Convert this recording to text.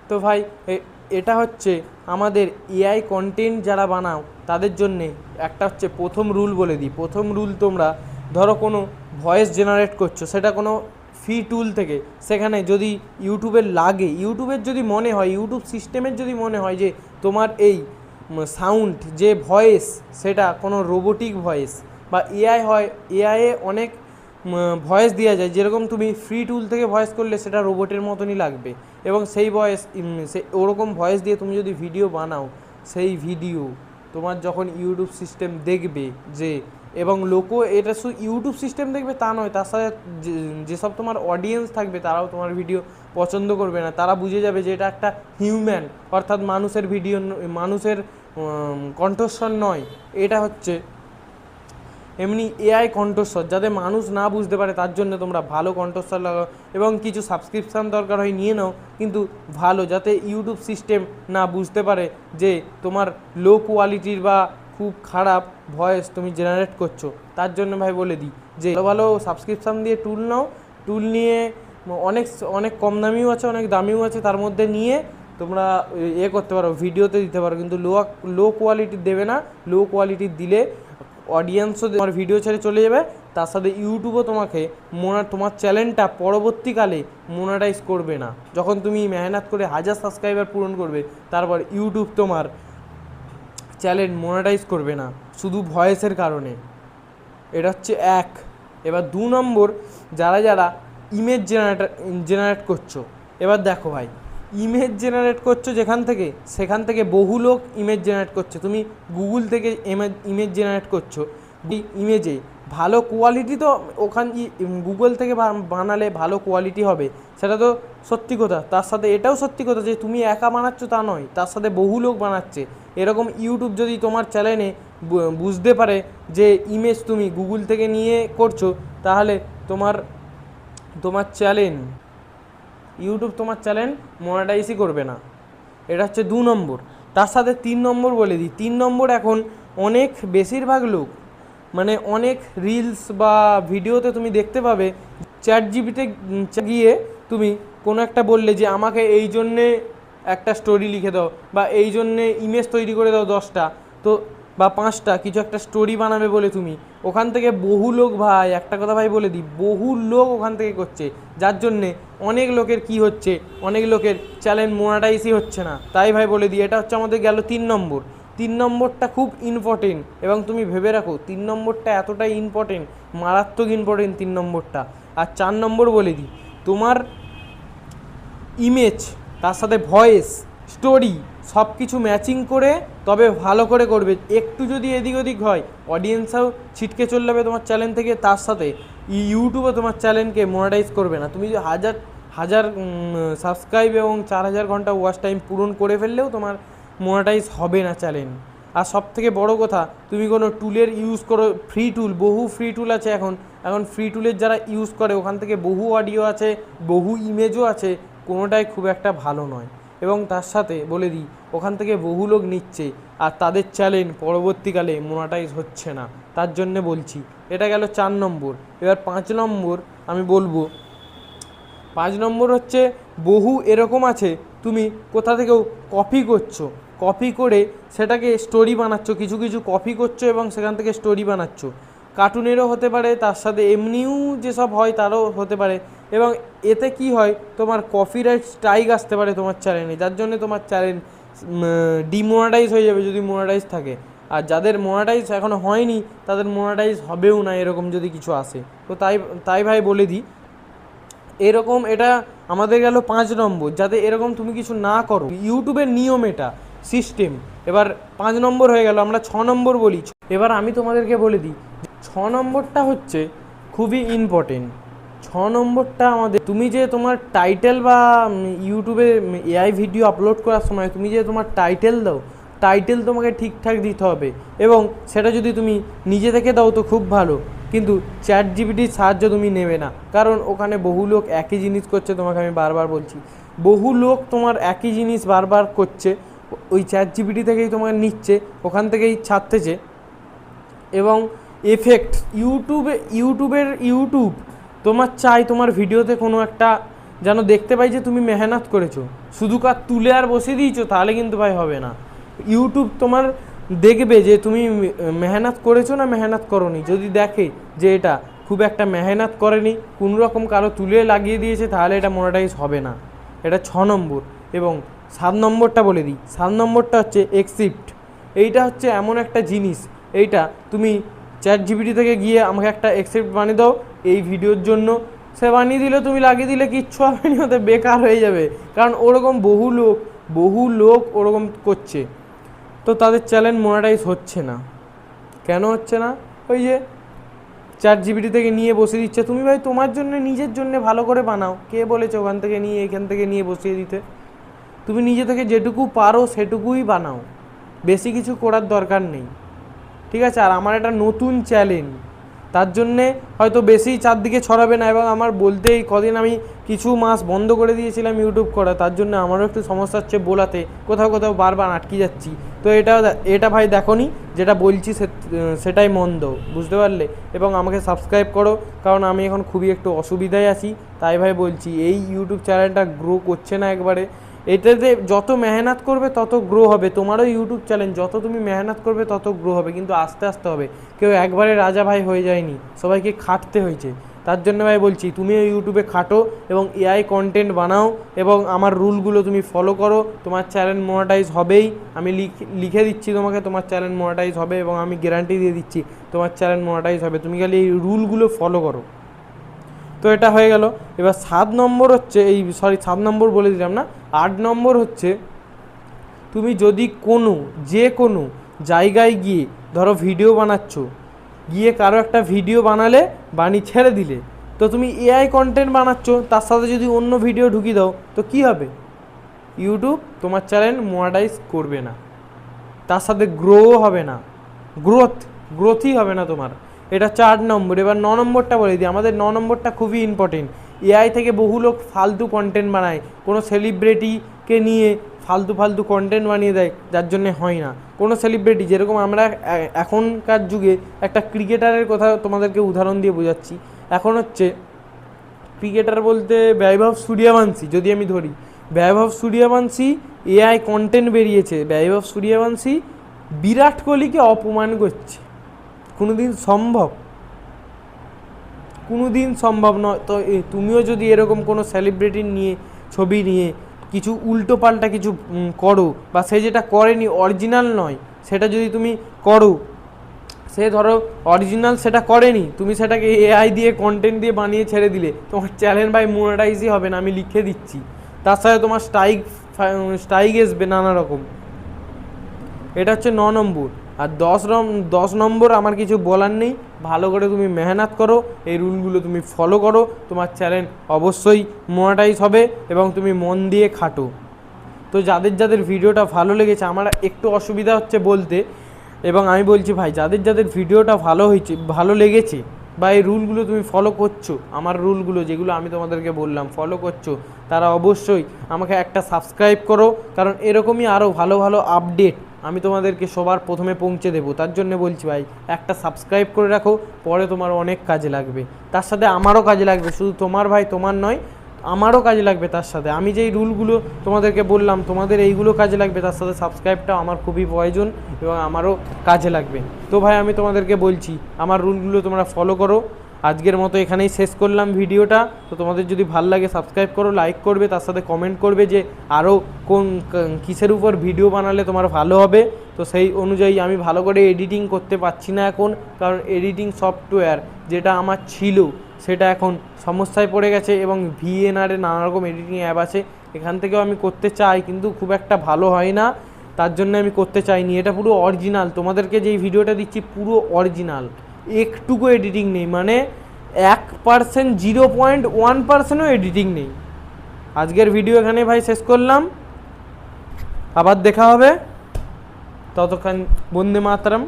তো ভাই এটা হচ্ছে আমাদের এআই কন্টেন্ট যারা বানাও তাদের জন্যে একটা হচ্ছে প্রথম রুল বলে দিই। প্রথম রুল, তোমরা ধরো কোনো ভয়েস জেনারেট করছো, সেটা কোনো ফ্রি টুল থেকে, সেখানে যদি ইউটিউবের লাগে, ইউটিউবের যদি মনে হয়, ইউটিউব সিস্টেমের যদি মনে হয় যে তোমার এই সাউন্ড যে ভয়েস সেটা কোনো রোবোটিক ভয়েস বা এআই হয়, এআইয়ে অনেক ভয়েস দেওয়া যায়, যেরকম তুমি ফ্রি টুল থেকে ভয়েস করলে সেটা রোবটের মতনই লাগবে, এবং সেই ভয়েস ওরকম ভয়েস দিয়ে তুমি যদি ভিডিও বানাও, সেই ভিডিও তোমার যখন ইউটিউব সিস্টেম দেখবে যে, এবং লোকও এটা শুধু ইউটিউব সিস্টেম দেখবে তা নয়, তার সাথে যেসব তোমার অডিয়েন্স থাকবে তারাও তোমার ভিডিও পছন্দ করবে না, তারা বুঝে যাবে যে এটা একটা হিউম্যান, অর্থাৎ মানুষের ভিডিও, মানুষের কণ্ঠস্বর নয়, এটা হচ্ছে এমনি এআই কণ্ঠস্বর, যাতে মানুষ না বুঝতে পারে তার জন্য তোমরা ভালো কণ্ঠস্বর লাগাও, এবং কিছু সাবস্ক্রিপশান দরকার হয় নিয়ে নাও, কিন্তু ভালো, যাতে ইউটিউব সিস্টেম না বুঝতে পারে যে তোমার লো কোয়ালিটির বা খুব খারাপ ভয়েস তুমি জেনারেট করছো। তার জন্য ভাই বলে দিই যে ভালো ভালো সাবস্ক্রিপশান দিয়ে টুল নাও, টুল নিয়ে অনেক অনেক কম দামিও আছে, অনেক দামিও আছে, তার মধ্যে নিয়ে তোমরা করতে পারো, ভিডিওতে দিতে পারো, কিন্তু লো কোয়ালিটির দেবে না। লো কোয়ালিটির দিলে অডিয়েন্সও তোমার ভিডিও ছেড়ে চলে যাবে, তার সাথে ইউটিউবও তোমাকে তোমার চ্যানেলটা পরবর্তীকালে মোনেটাইজ করবে না। যখন তুমি মেহনত করে 1000 সাবস্ক্রাইবার পূরণ করবে, তারপর ইউটিউব তোমার চ্যানেল মোনেটাইজ করবে না শুধু ভয়েসের কারণে। এটা হচ্ছে এক। এবার 2 নম্বর, যারা যারা ইমেজ জেনারেট করছো, এবার দেখো ভাই, ইমেজ জেনারেট করছো সেখান থেকে বহু লোক ইমেজ জেনারেট করছে। তুমি গুগল থেকে ইমেজ জেনারেট করছো, ইমেজে ভালো কোয়ালিটি তো গুগল থেকে বানালে ভালো কোয়ালিটি হবে, সেটা তো সত্যি কথা। তার সাথে এটাও সত্যি কথা যে তুমি একা বানাচ্ছ তা নয়, তার সাথে বহু লোক বানাচ্ছে। এরকম ইউটিউব যদি তোমার চ্যানেলে বুঝতে পারে যে ইমেজ তুমি গুগল থেকে নিয়ে করছো, তাহলে তোমার চ্যানেল ইউটিউব তোমার চ্যানেল মনিটাইজই করবে না। এটা হচ্ছে 2 নম্বর। তার সাথে 3 নম্বর বলে দিই। 3 নম্বর, এখন বেশিরভাগ লোক অনেক রিলস বা ভিডিওতে তুমি দেখতে পাবে, চ্যাট জিপিতে গিয়ে তুমি কোনো একটা বললে যে আমাকে এই জন্যে একটা স্টোরি লিখে দাও, বা এই জন্যে ইমেজ তৈরি করে দাও 10টা, তো বা 5টা, কিছু একটা স্টোরি বানাবে বলে তুমি ওখান থেকে বহু লোক, ভাই একটা কথা ভাই বলে দিই, বহু লোক ওখান থেকে করছে, যার জন্যে অনেক লোকের কি হচ্ছে, অনেক লোকের চ্যানেল মোনেটাইজই হচ্ছে না। তাই ভাই বলে দিই, এটা হচ্ছে আমাদের গেল 3 নম্বর। 3 নম্বরটা খুব ইম্পর্টেন্ট, এবং তুমি ভেবে রাখো 3 নম্বরটা এতটাই ইম্পর্টেন্ট, মারাত্মক ইম্পর্টেন্ট 3 নম্বরটা। আর 4 নম্বর বলে দিই, তোমার ইমেজ তার সাথে ভয়েস, স্টোরি সব কিছু ম্যাচিং করে তবে ভালো করে করবে। একটু যদি এদিক ওদিক হয়, অডিয়েন্সও ছিটকে চলে যাবে তোমার চ্যানেল থেকে, তার সাথে ইউটিউবে তোমার চ্যানেলকে মনিটাইজ করবে না। তুমি যদি হাজার সাবস্ক্রাইব এবং 4000 ঘন্টা ওয়াচ টাইম পূরণ করে ফেললেও তোমার মনিটাইজ হবে না চ্যানেল। আর সব থেকে বড়ো কথা, তুমি কোনো টুলের ইউজ করো, ফ্রি টুল, বহু ফ্রি টুল আছে এখন ফ্রি টুলের যারা ইউজ করে ওখান থেকে বহু অডিও আছে, বহু ইমেজও আছে, কোনোটাই খুব একটা ভালো নয়। এবং তার সাথে বলে দিই, ওখান থেকে বহু লোক নিচ্ছে আর তাদের চ্যানেল পরবর্তীকালে মনিটাইজ হচ্ছে না, তার জন্যে বলছি। এটা গেল 4 নম্বর। এবার 5 নম্বর আমি বলবো। 5 নম্বর হচ্ছে, বহু এরকম আছে তুমি কোথা থেকেও কপি করে সেটাকে স্টোরি বানাচ্ছ, কিছু কিছু কপি করছো এবং সেখান থেকে স্টোরি বানাচ্ছ। কার্টুনেরও হতে পারে, তার সাথে এমনিও যেসব হয় তারও হতে পারে, এবং এতে কি হয়, তোমার কপিরাইট স্ট্রাইক আসতে পারে তোমার চ্যানেলে, যার জন্য তোমার চ্যানেল ডিমনিটাইজ হয়ে যাবে যদি মনিটাইজ থাকে। আর যাদের মনিটাইজ এখনও হয়নি তাদের মনিটাইজ হবেও না, এরকম যদি কিছু আসে। তো তাই ভাই বলে দিই, এরকম এটা আমাদের গেল 5 নম্বর, যাতে এরকম তুমি কিছু না করো, ইউটিউবের নিয়ম, এটা সিস্টেম। এবার 5 নম্বর হয়ে গেল, আমরা 6 নম্বর বলি। এবার আমি তোমাদেরকে বলে দিই, 6 নম্বরটা হচ্ছে খুবই ইম্পর্টেন্ট। 6 নম্বরটা আমাদের, তুমি যে তোমার টাইটেল বা ইউটিউবে এআই ভিডিও আপলোড করার সময় তুমি যে তোমার টাইটেল দাও, টাইটেল তোমাকে ঠিকঠাক দিতে হবে, এবং সেটা যদি তুমি নিজে থেকে দাও তো খুব ভালো, কিন্তু চ্যাট জিপিটির সাহায্য তুমি নেবে না, কারণ ওখানে বহু লোক একই জিনিস করছে। তোমাকে আমি বারবার বলছি, বহু লোক তোমার একই জিনিস বারবার করছে, ওই চ্যাট জিপিটি থেকেই তোমাকে নিচ্ছে, ওখান থেকেই ছাড়তেছে। এবং এফেক্ট ইউটিউব তোমার চাই তোমার ভিডিওতে কোনো একটা যেন দেখতে পাই যে তুমি মেহনত করেছো। শুধু কাজ তুলে আর বসিয়ে দিয়েছো তাহলে কিন্তু ভাই হবে না। ইউটিউব তোমার দেখবে যে তুমি মেহনত করেছো না মেহনত করোনি। যদি দেখে যে এটা খুব একটা মেহনত করেনি, কোনো রকম কারো তুলে লাগিয়ে দিয়েছে, তাহলে এটা মনিটাইজ হবে না। এটা 6 নম্বর। এবং 7 নম্বরটা বলে দিই। 7 নম্বরটা হচ্ছে এক্সিপ্ট। এইটা হচ্ছে এমন একটা জিনিস, এইটা তুমি ChatGPT থেকে গিয়ে আমাকে একটা এক্সিপ্ট বানিয়ে দাও এই ভিডিওর জন্য, সে বানিয়ে দিলে, তুমি লাগিয়ে দিলে কিচ্ছু হবে না, ওতে বেকার হয়ে যাবে। কারণ ওরকম বহু লোক ওরকম করছে, তো তাদের চ্যানেল মনিটাইজ হচ্ছে না। কেন হচ্ছে না? ওই যে ChatGPT থেকে নিয়ে বসিয়ে দিচ্ছে। তুমি ভাই তোমার জন্য, নিজের জন্য ভালো করে বানাও। কে বলেছে ওখান থেকে নিয়ে এখান থেকে নিয়ে বসিয়ে দিতে? তুমি নিজে থেকে যেটুকু পারো সেটুকুই বানাও, বেশি কিছু করার দরকার নেই, ঠিক আছে? আর আমার একটা নতুন চ্যালেঞ্জ, তার জন্যে হয়তো বেশি চারদিকে ছড়াবে না। এবং আমার বলতেই কদিন আমি কিছু মাস বন্ধ করে দিয়েছিলাম ইউটিউব করা, তার জন্য আমারও একটু সমস্যা হচ্ছে বলাতে, কোথাও বারবার আটকে যাচ্ছি। তো এটা ভাই দেখোনি, যেটা বলছি সেটাই মন্দ, বুঝতে পারলে? এবং আমাকে সাবস্ক্রাইব করো, কারণ আমি এখন খুবই একটু অসুবিধায় আছি। তাই ভাই বলছি, এই ইউটিউব চ্যানেলটা গ্রো করছে না একবারে। এটাতে যত মেহনত করবে তত গ্রো হবে। তোমারও ইউটিউব চ্যানেল, যত তুমি মেহনত করবে তত গ্রো হবে, কিন্তু আস্তে আস্তে হবে। কেউ একবারে রাজা ভাই হয়ে যায়নি, সবাইকে খাটতে হয়েছে। তার জন্য ভাই বলছি, তুমিও ইউটিউবে খাটো এবং এআই কন্টেন্ট বানাও এবং আমার রুলগুলো তুমি ফলো করো, তোমার চ্যানেল মনিটাইজ হবেই। আমি লিখে দিচ্ছি তোমাকে, তোমার চ্যানেল মনিটাইজ হবে এবং আমি গ্যারান্টি দিয়ে দিচ্ছি তোমার চ্যানেল মনিটাইজ হবে। তুমি খালি এই রুলগুলো ফলো করো। তো এটা হয়ে গেল। এবার 7 নম্বর হচ্ছে, 7 নম্বর বলে দিলাম না, 8 নম্বর হচ্ছে, তুমি যদি যে কোনো জায়গায় গিয়ে ধরো ভিডিও বানাচ্ছ, গিয়ে কারো একটা ভিডিও বানিয়ে ছেড়ে দিলে, তো তুমি এআই কন্টেন্ট বানাচ্ছ, তার সাথে যদি অন্য ভিডিও ঢুকিয়ে দাও, তো কি হবে? ইউটিউব তোমার চ্যানেল মনিটাইজ করবে না, তার সাথে গ্রোও হবে না, গ্রোথই হবে না তোমার। এটা 4 নম্বর। এবার 9 নম্বরটা বলে দিই। আমাদের 9 নম্বরটা খুবই ইম্পর্টেন্ট। এআই থেকে বহু লোক ফালতু কন্টেন্ট বানায়, কোনো সেলিব্রিটিকে নিয়ে ফালতু কন্টেন্ট বানিয়ে দেয়, যার জন্যে হয় না। কোনো সেলিব্রিটি, যেরকম আমরা এখনকার যুগে একটা ক্রিকেটারের কথা তোমাদেরকে উদাহরণ দিয়ে বোঝাচ্ছি। এখন হচ্ছে ক্রিকেটার বলতে বৈভব সূর্যবংশী, যদি আমি ধরি, বৈভব সূর্যবংশী এআই কন্টেন্ট বেরিয়েছে, বৈভব সূর্যবংশী বিরাট কোহলিকে অপমান করছে। কোনোদিন সম্ভব নয়। তো তুমিও যদি এরকম কোনো সেলিব্রিটির নিয়ে ছবি নিয়ে কিছু উল্টোপাল্টা কিছু করো, বা সে যেটা করেনি, অরিজিনাল নয়, সেটা যদি তুমি করো, সে ধরো অরিজিনাল সেটা করেনি, তুমি সেটাকে এআই দিয়ে কন্টেন্ট দিয়ে বানিয়ে ছেড়ে দিলে, তোমার চ্যানেল ভাই মনিটাইজই হবে না, আমি লিখে দিচ্ছি। তার সাথে তোমার স্ট্রাইক আসবে নানা রকম। এটা হচ্ছে 9 নম্বর। আর 10 নম্বর আমার কিছু বলার নেই। ভালো করে তুমি মেহনত করো, এই রুলগুলো তুমি ফলো করো, তোমার চ্যানেল অবশ্যই মনিটাইজ হবে এবং তুমি মন দিয়ে খাটো। তো যাদের ভিডিওটা ভালো লেগেছে, আমার একটু অসুবিধা হচ্ছে বলতে, এবং আমি বলছি ভাই, যাদের ভিডিওটা ভালো লেগেছে, বা এই রুলগুলো তুমি ফলো করছো, আমার রুলগুলো যেগুলো আমি তোমাদেরকে বললাম ফলো করছো, তারা অবশ্যই আমাকে একটা সাবস্ক্রাইব করো, কারণ এরকমই আরও ভালো আপডেট আমি তোমাদেরকে সবার প্রথমে পৌঁছে দেবো। তার জন্য বলছি ভাই, একটা সাবস্ক্রাইব করে রাখো, পরে তোমার অনেক কাজে লাগবে, তার সাথে আমারও কাজে লাগবে। শুধু তোমার নয়, আমারও কাজে লাগবে। তার সাথে আমি যেই রুলগুলো তোমাদেরকে বললাম, তোমাদের এইগুলো কাজে লাগবে, তার সাথে সাবস্ক্রাইবটাও আমার খুবই প্রয়োজন এবং আমারও কাজে লাগবে। তো ভাই আমি তোমাদেরকে বলছি, আমার রুলগুলো তোমরা ফলো করো। আজকের মতো এখানেই শেষ করলাম ভিডিওটা। তো তোমাদের যদি ভালো লাগে সাবস্ক্রাইব করো, লাইক করবে, তার সাথে কমেন্ট করবে যে আরও কিসের উপর ভিডিও বানালে তোমার ভালো হবে। তো সেই অনুযায়ী, আমি ভালো করে এডিটিং করতে পারছি না এখন, কারণ এডিটিং সফটওয়্যার যেটা আমার ছিল সেটা এখন সমস্যায় পড়ে গেছে, এবং ভিএনআরে নানা রকম এডিটিং অ্যাপ আছে, এখান থেকেও আমি করতে চাই, কিন্তু খুব একটা ভালো হয় না, তার জন্য আমি করতে চাইনি। এটা পুরো অরিজিনাল, তোমাদেরকে যেই ভিডিওটা দিচ্ছি পুরো অরিজিনাল, একটুকু এডিটিং নেই, মানে 1%, 0.1%ও এডিটিং নেই। আজকের ভিডিও এখানে ভাই শেষ করলাম, আবার দেখা হবে, ততক্ষণ বন্দে মাতরম।